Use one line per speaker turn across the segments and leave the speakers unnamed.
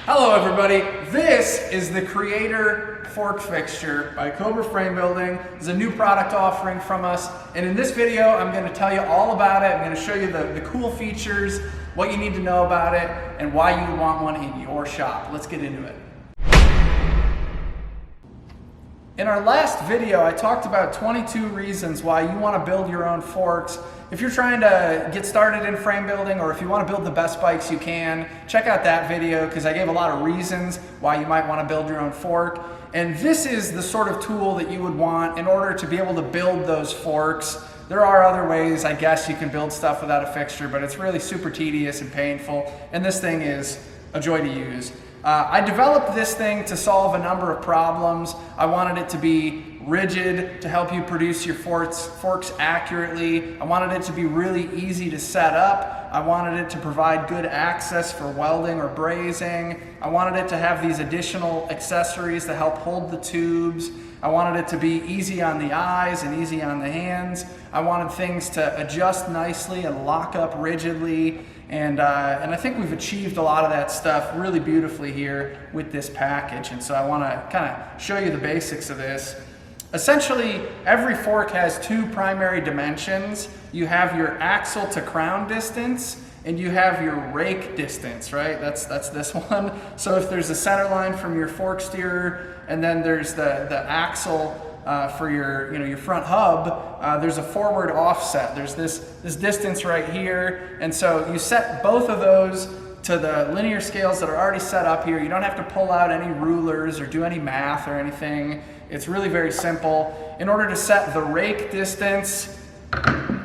Hello everybody, this is the Creator Fork Fixture by Cobra Framebuilding. It's a new product offering from us, and in this video I'm going to tell you all about it. I'm going to show you the cool features, what you need to know about it, and why you would want one in your shop. Let's get into it. In our last video, I talked about 22 reasons why you want to build your own forks. If you're trying to get started in frame building, or if you want to build the best bikes you can, check out that video because I gave a lot of reasons why you might want to build your own fork. And this is the sort of tool that you would want in order to be able to build those forks. There are other ways, I guess, you can build stuff without a fixture, but it's really super tedious and painful. And this thing is a joy to use. I developed this thing to solve a number of problems. I wanted it to be rigid to help you produce your forks accurately. I wanted it to be really easy to set up. I wanted it to provide good access for welding or brazing. I wanted it to have these additional accessories to help hold the tubes. I wanted it to be easy on the eyes and easy on the hands. I wanted things to adjust nicely and lock up rigidly. And I think we've achieved a lot of that stuff really beautifully here with this package. And so I want to kind of show you the basics of this. Essentially, every fork has two primary dimensions. You have your axle to crown distance, and you have your rake distance, right? That's this one. So if there's a center line from your fork steerer, and then there's the axle for your front hub, there's a forward offset. There's this distance right here, and so you set both of those to the linear scales that are already set up here. You don't have to pull out any rulers or do any math or anything. It's really very simple. In order to set the rake distance,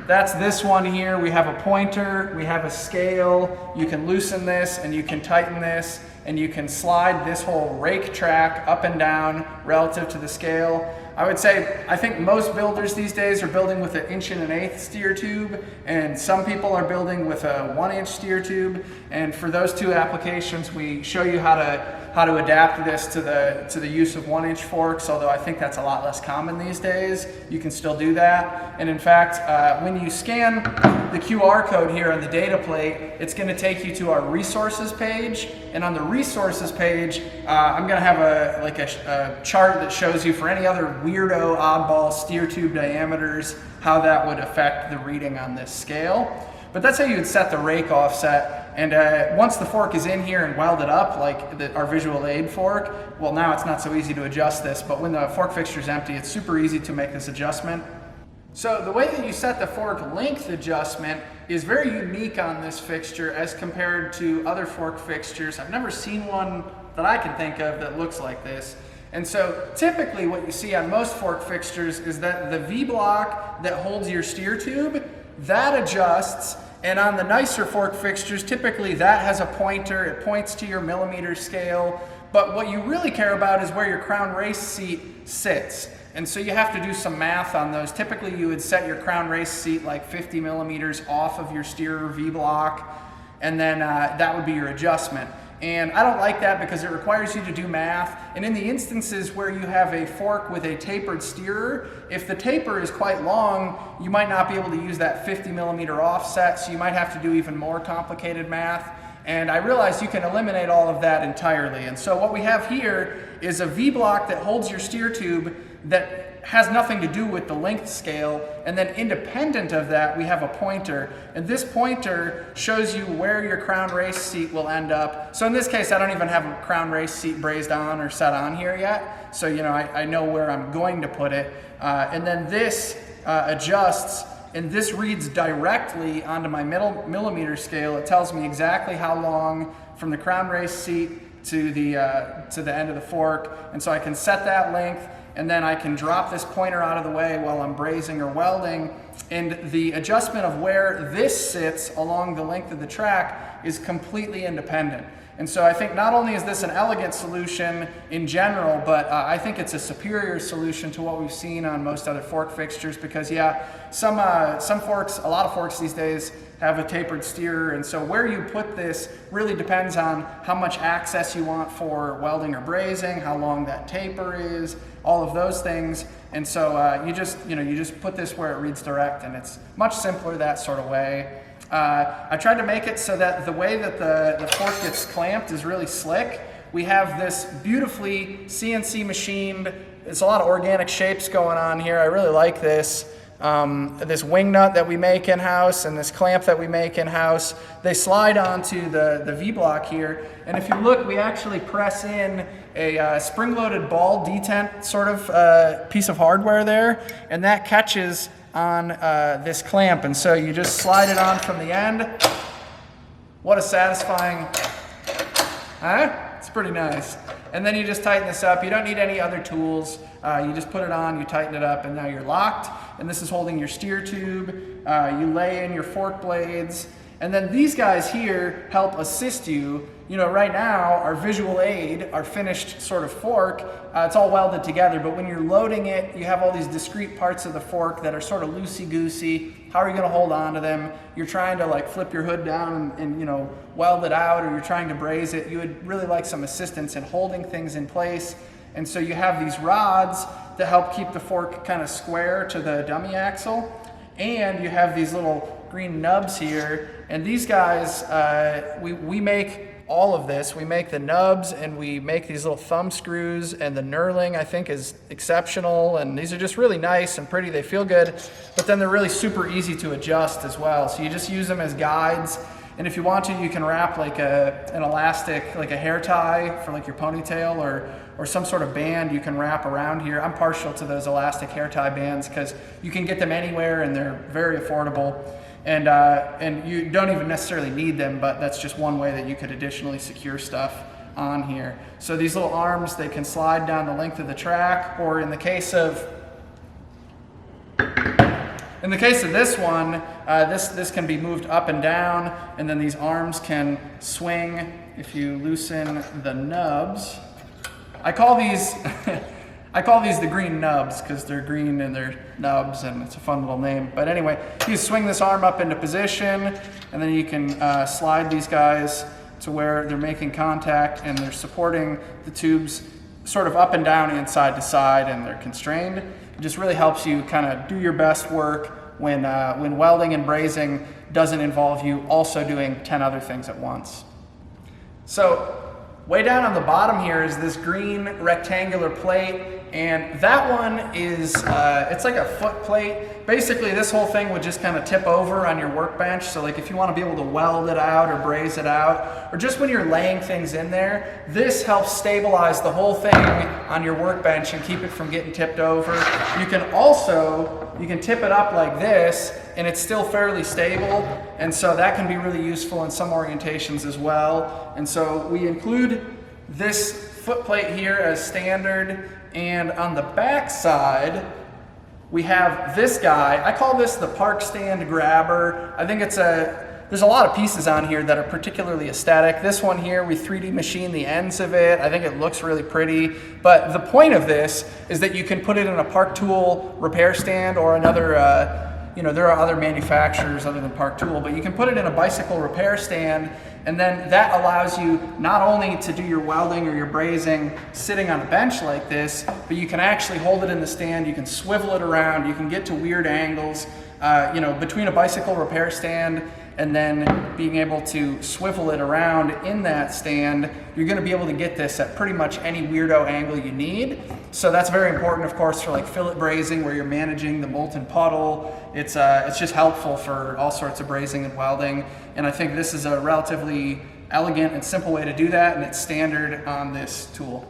that's this one here. We have a pointer, we have a scale. You can loosen this and you can tighten this, and you can slide this whole rake track up and down relative to the scale. I would say, I think most builders these days are building with an 1 1/8" steer tube, and some people are building with a 1-inch steer tube. And for those two applications, we show you how to adapt this to the use of 1-inch forks, although I think that's a lot less common these days. You can still do that. And in fact, when you scan the QR code here on the data plate, it's going to take you to our resources page. And on the resources page, I'm going to have a chart that shows you for any other weirdo oddball steer tube diameters how that would affect the reading on this scale. But that's how you would set the rake offset. And once the fork is in here and welded up, like our visual aid fork, well, now it's not so easy to adjust this, but when the fork fixture is empty, it's super easy to make this adjustment. So the way that you set the fork length adjustment is very unique on this fixture as compared to other fork fixtures. I've never seen one that I can think of that looks like this. And so typically what you see on most fork fixtures is that the V-block that holds your steer tube, that adjusts. And on the nicer fork fixtures, typically that has a pointer. It points to your millimeter scale. But what you really care about is where your crown race seat sits. And so you have to do some math on those. Typically you would set your crown race seat like 50 millimeters off of your steerer V-block, and then that would be your adjustment. And I don't like that because it requires you to do math. And in the instances where you have a fork with a tapered steerer, if the taper is quite long, you might not be able to use that 50 millimeter offset, so you might have to do even more complicated math. And I realized you can eliminate all of that entirely. And so what we have here is a V-block that holds your steer tube that has nothing to do with the length scale, and then independent of that we have a pointer, and this pointer shows you where your crown race seat will end up. So in this case I don't even have a crown race seat brazed on or set on here yet, so I know where I'm going to put it, and then this adjusts, and this reads directly onto my millimeter scale. It tells me exactly how long from the crown race seat to the end of the fork, and so I can set that length, and then I can drop this pointer out of the way while I'm brazing or welding, and the adjustment of where this sits along the length of the track is completely independent. And so I think not only is this an elegant solution in general, but I think it's a superior solution to what we've seen on most other fork fixtures, because yeah, some forks, a lot of forks these days have a tapered steerer, and so where you put this really depends on how much access you want for welding or brazing, how long that taper is, all of those things. And so you just put this where it reads direct, and it's much simpler that sort of way. I tried to make it so that the way that the fork gets clamped is really slick. we have this beautifully CNC machined, there's a lot of organic shapes going on here. I really like this. This wing nut that we make in-house and this clamp that we make in-house, they slide onto the V-block here. And if you look, we actually press in a spring-loaded ball detent sort of piece of hardware there, and that catches on this clamp. And so you just slide it on from the end. What a satisfying, it's pretty nice. And then you just tighten this up. You don't need any other tools. You just put it on, you tighten it up, and now you're locked. And this is holding your steer tube. You lay in your fork blades. And then these guys here help assist you. You know, right now, our visual aid, our finished sort of fork, it's all welded together, but when you're loading it, you have all these discrete parts of the fork that are sort of loosey-goosey. How are you gonna hold on to them? You're trying to like flip your hood down and you know, weld it out, or you're trying to braze it. You would really like some assistance in holding things in place. And so you have these rods that help keep the fork kind of square to the dummy axle. And you have these little green nubs here. And these guys, we make all of this. We make the nubs and we make these little thumb screws, and the knurling I think is exceptional. And these are just really nice and pretty. They feel good, but then they're really super easy to adjust as well. So you just use them as guides. And if you want to, you can wrap like an elastic, like a hair tie for like your ponytail, or some sort of band you can wrap around here. I'm partial to those elastic hair tie bands because you can get them anywhere and they're very affordable. And you don't even necessarily need them, but that's just one way that you could additionally secure stuff on here. So these little arms, they can slide down the length of the track, or in the case of this one, this can be moved up and down, and then these arms can swing if you loosen the nubs. I call these the green nubs because they're green and they're nubs, and it's a fun little name. But anyway, you swing this arm up into position, and then you can slide these guys to where they're making contact and they're supporting the tubes sort of up and down and side to side, and they're constrained. It just really helps you kind of do your best work when welding and brazing doesn't involve you also doing 10 other things at once. So way down on the bottom here is this green rectangular plate, and that one is, it's like a foot plate. Basically, this whole thing would just kind of tip over on your workbench. So like if you want to be able to weld it out or braze it out, or just when you're laying things in there, this helps stabilize the whole thing on your workbench and keep it from getting tipped over. You can tip it up like this, and it's still fairly stable. And so that can be really useful in some orientations as well. And so we include this foot plate here as standard. And on the back side, we have this guy. I call this the park stand grabber. I think there's a lot of pieces on here that are particularly aesthetic. This one here, we 3D machine the ends of it. I think it looks really pretty. But the point of this is that you can put it in a Park Tool repair stand or another, there are other manufacturers other than Park Tool, but you can put it in a bicycle repair stand, and then that allows you not only to do your welding or your brazing sitting on a bench like this, but you can actually hold it in the stand, you can swivel it around, you can get to weird angles, between a bicycle repair stand and then being able to swivel it around in that stand, you're gonna be able to get this at pretty much any weirdo angle you need. So that's very important, of course, for like fillet brazing where you're managing the molten puddle. It's just helpful for all sorts of brazing and welding. And I think this is a relatively elegant and simple way to do that, and it's standard on this tool.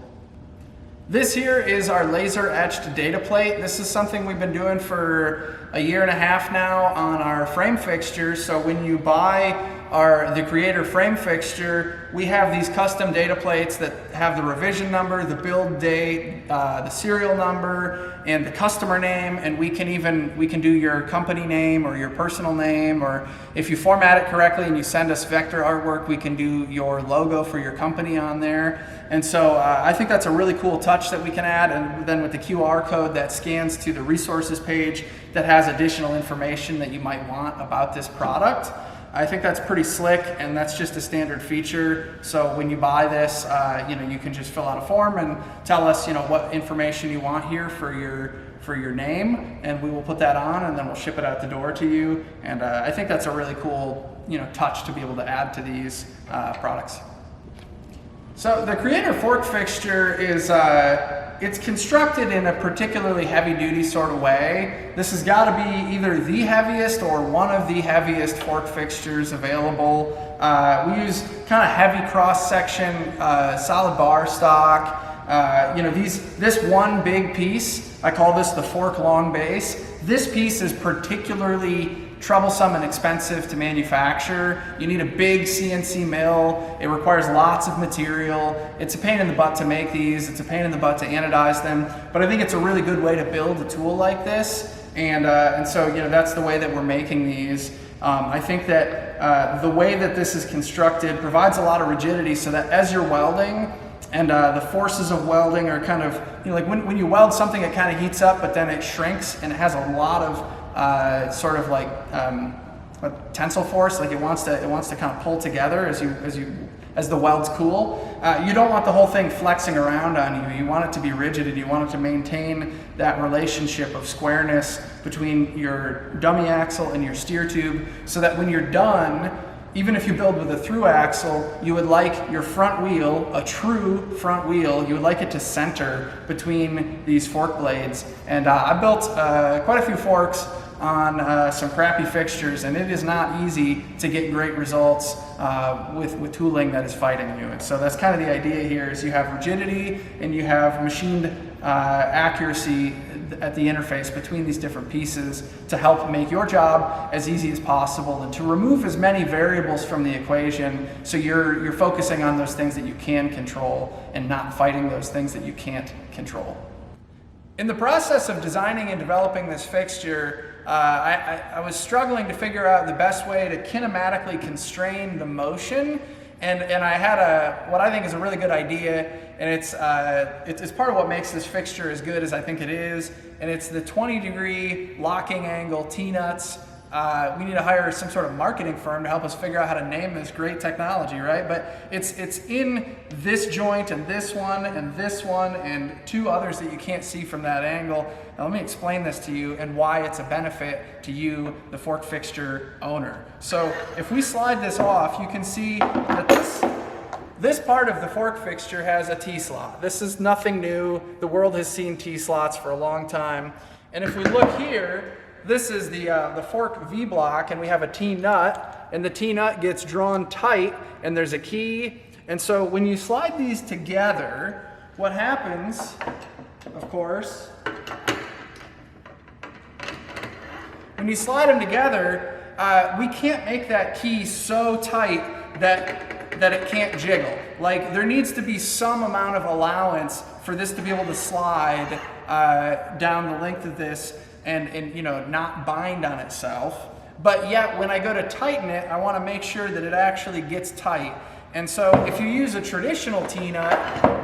This here is our laser etched data plate. This is something we've been doing for a year and a half now on our frame fixture. So when you buy the Creator Frame Fixture, we have these custom data plates that have the revision number, the build date, the serial number, and the customer name, and we can do your company name or your personal name, or if you format it correctly and you send us vector artwork, we can do your logo for your company on there. And so I think that's a really cool touch that we can add, and then with the QR code that scans to the resources page that has additional information that you might want about this product. I think that's pretty slick, and that's just a standard feature. So when you buy this, you can just fill out a form and tell us, what information you want here for your name, and we will put that on, and then we'll ship it out the door to you. And I think that's a really cool, touch to be able to add to these products. So the Creator Fork Fixture is it's constructed in a particularly heavy-duty sort of way. This has got to be either the heaviest or one of the heaviest fork fixtures available. We use kind of heavy cross-section solid bar stock. You know, this one big piece, I call this the fork long base. This piece is particularly troublesome and expensive to manufacture. You need a big CNC mill. It requires lots of material. It's a pain in the butt to make these. It's a pain in the butt to anodize them. But I think it's a really good way to build a tool like this. And so, you know, that's the way that we're making these. I think that the way that this is constructed provides a lot of rigidity so that as you're welding, and the forces of welding are kind of, you know, like when you weld something, it kind of heats up, but then it shrinks, and it has a lot of sort of like a tensile force, like it wants to kind of pull together as the welds cool. You don't want the whole thing flexing around on you. You want it to be rigid, and you want it to maintain that relationship of squareness between your dummy axle and your steer tube, so that when you're done, even if you build with a through axle, you would like your front wheel, a true front wheel, you would like it to center between these fork blades. And I built quite a few forks on some crappy fixtures, and it is not easy to get great results with tooling that is fighting you. And so that's kind of the idea here, is you have rigidity and you have machined accuracy at the interface between these different pieces to help make your job as easy as possible and to remove as many variables from the equation, so you're focusing on those things that you can control and not fighting those things that you can't control. In the process of designing and developing this fixture, I was struggling to figure out the best way to kinematically constrain the motion, and I had what I think is a really good idea, and it's part of what makes this fixture as good as I think it is, and it's the 20-degree locking angle Tnuts. We need to hire some sort of marketing firm to help us figure out how to name this great technology, right? But it's in this joint and this one and two others that you can't see from that angle. Now let me explain this to you and why it's a benefit to you, the fork fixture owner. So if we slide this off, you can see that this part of the fork fixture has a T-slot. This is nothing new. The world has seen T-slots for a long time. And if we look here, this is the fork V-block, and we have a T-nut, and the T-nut gets drawn tight, and there's a key. And so when you slide these together, what happens, of course, when you slide them together, we can't make that key so tight that it can't jiggle. Like, there needs to be some amount of allowance for this to be able to slide down the length of this and you know, not bind on itself. But yet when I go to tighten it, I want to make sure that it actually gets tight. And so if you use a traditional T-nut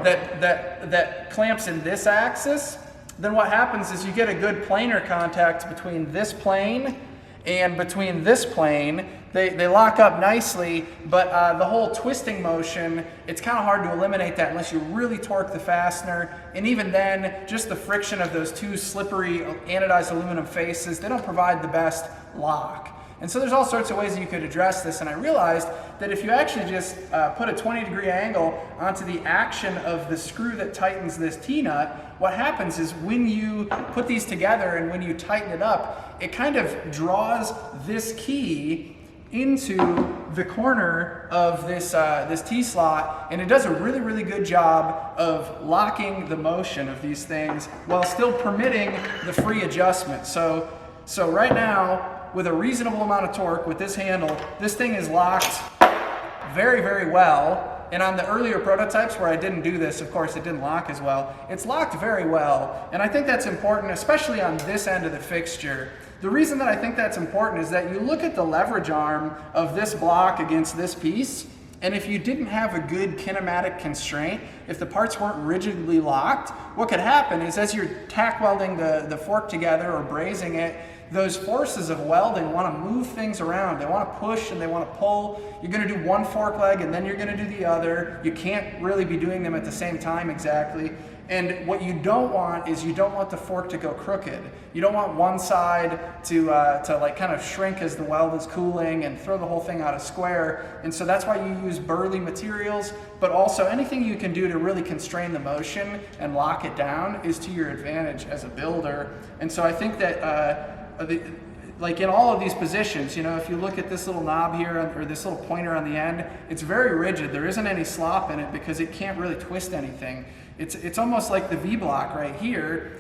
that clamps in this axis, then what happens is you get a good planar contact between this plane and between this plane. They lock up nicely, but the whole twisting motion, it's kind of hard to eliminate that unless you really torque the fastener. And even then, just the friction of those two slippery anodized aluminum faces, they don't provide the best lock. And so there's all sorts of ways that you could address this, and I realized that if you actually just put a 20-degree angle onto the action of the screw that tightens this T-nut, what happens is when you put these together and when you tighten it up, it kind of draws this key into the corner of this T-slot, and it does a really, really good job of locking the motion of these things while still permitting the free adjustment. So right now, with a reasonable amount of torque with this handle, this thing is locked very, very well. And on the earlier prototypes where I didn't do this, of course, it didn't lock as well. It's locked very well, and I think that's important, especially on this end of the fixture. The reason that I think that's important is that you look at the leverage arm of this block against this piece, and if you didn't have a good kinematic constraint, if the parts weren't rigidly locked, what could happen is as you're tack welding the fork together or brazing it, those forces of welding want to move things around. They want to push and they want to pull. You're going to do one fork leg and then you're going to do the other. You can't really be doing them at the same time exactly. And what you don't want is you don't want the fork to go crooked. You don't want one side to like kind of shrink as the weld is cooling and throw the whole thing out of square. And so that's why you use burly materials, but also anything you can do to really constrain the motion and lock it down is to your advantage as a builder. And so I think that like in all of these positions, you know, if you look at this little knob here or this little pointer on the end, it's very rigid. There isn't any slop in it because it can't really twist anything. It's almost like the V-block right here.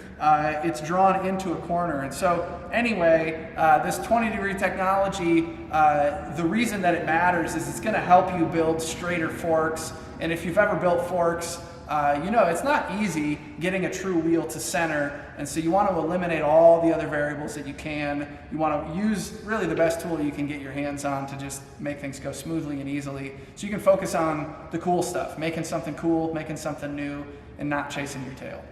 It's drawn into a corner. And so anyway, this 20-degree technology, the reason that it matters is it's going to help you build straighter forks. And if you've ever built forks, you know, it's not easy getting a true wheel to center, and so you want to eliminate all the other variables that you can. You want to use really the best tool you can get your hands on to just make things go smoothly and easily, so you can focus on the cool stuff, making something cool, making something new, and not chasing your tail.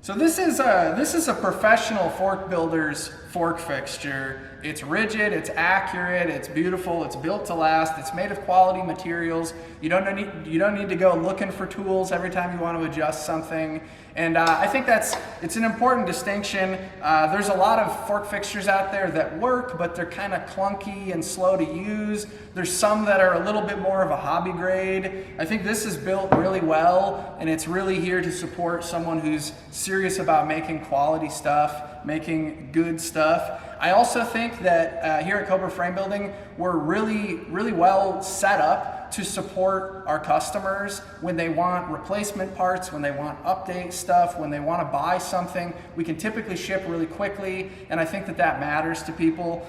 So this is a professional fork builder's fork fixture. It's rigid, it's accurate, it's beautiful, it's built to last, it's made of quality materials. You don't need to go looking for tools every time you want to adjust something. And I think it's an important distinction. There's a lot of fork fixtures out there that work, but they're kind of clunky and slow to use. There's some that are a little bit more of a hobby grade. I think this is built really well, and it's really here to support someone who's serious about making quality stuff, making good stuff. I also think that here at Cobra Framebuilding, we're really well set up to support our customers when they want replacement parts, when they want update stuff, when they want to buy something. We can typically ship really quickly, and I think that matters to people.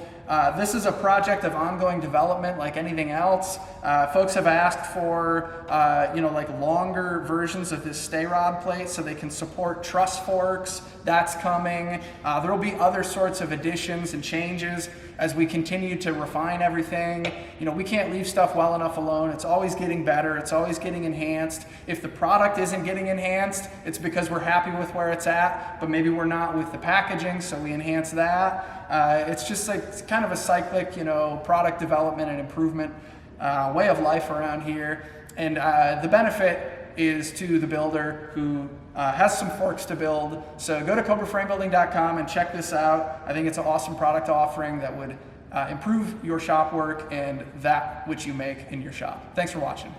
This is a project of ongoing development like anything else. Folks have asked for you know, like longer versions of this stay rod plate so they can support truss forks. That's coming. There will be other sorts of additions and changes as we continue to refine everything. You know, we can't leave stuff well enough alone. It's always getting better. It's always getting enhanced. If the product isn't getting enhanced, it's because we're happy with where it's at, but maybe we're not with the packaging, so we enhance that. It's just like it's kind of a cyclic, you know, product development and improvement way of life around here. And the benefit is to the builder who has some forks to build. So go to CobraFramebuilding.com and check this out. I think it's an awesome product offering that would improve your shop work and that which you make in your shop. Thanks for watching.